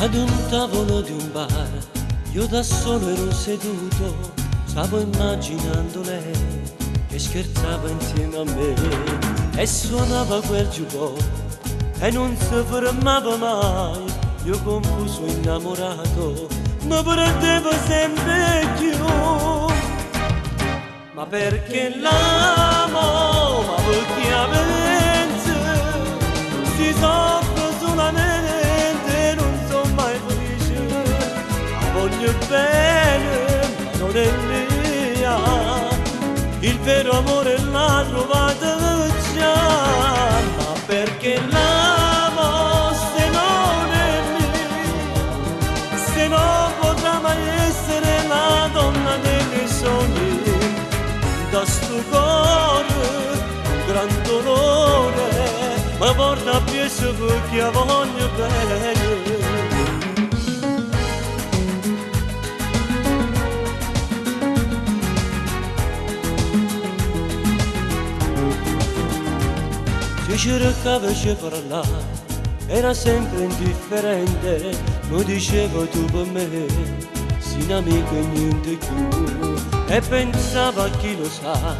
Ad un tavolo di un bar, io da solo ero seduto, stavo immaginando lei che scherzava insieme a me e suonava quel giubbotto e non si fermava mai. Io confuso innamorato mi prendevo sempre più, ma perché l'amo, ma perché la pensa, si soffre solamente, non sono mai felice. La voglio bene, ma non è mia, il vero amore l'ha trovato già. Ma perché l'amo se non è mia, se non potrà mai essere la donna dei miei sogni? Da sto cuore un gran dolore mi porta appresso perché la voglio bene. Se cercavo di parlare era sempre indifferente, mi dicevo tu per me sei un amico e niente più, e pensava a chi lo sa,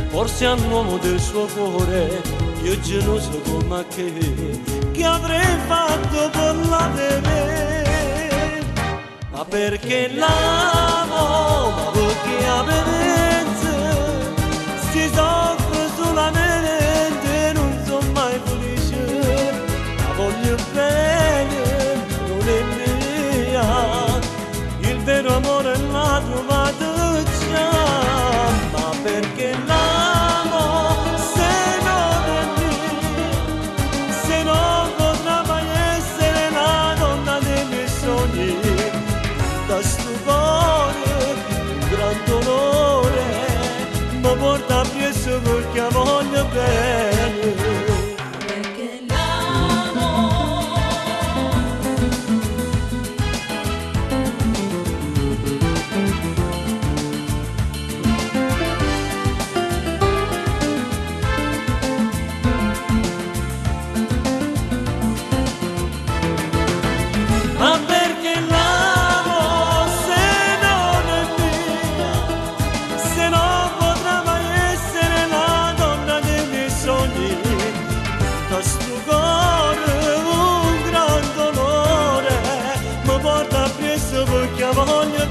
forse all'uomo del suo cuore, io geloso come a che avrei fatto per l'avere. Ma perché l'amo, ma perché la pensa, si soffre solamente, non sono mai felice. La voglio bene, non è mia, il vero amore l'ha trovato già. Ma perché l'amo se non è mia, se non potrà mai essere la donna dei miei sogni? Da sto cuore un gran dolore mi porta appresso perché la voglio bene. Ma perché l'amo se non è mia, se non potrà mai essere la donna dei miei sogni? Da sto cuore un gran dolore mi porta appresso perché la voglio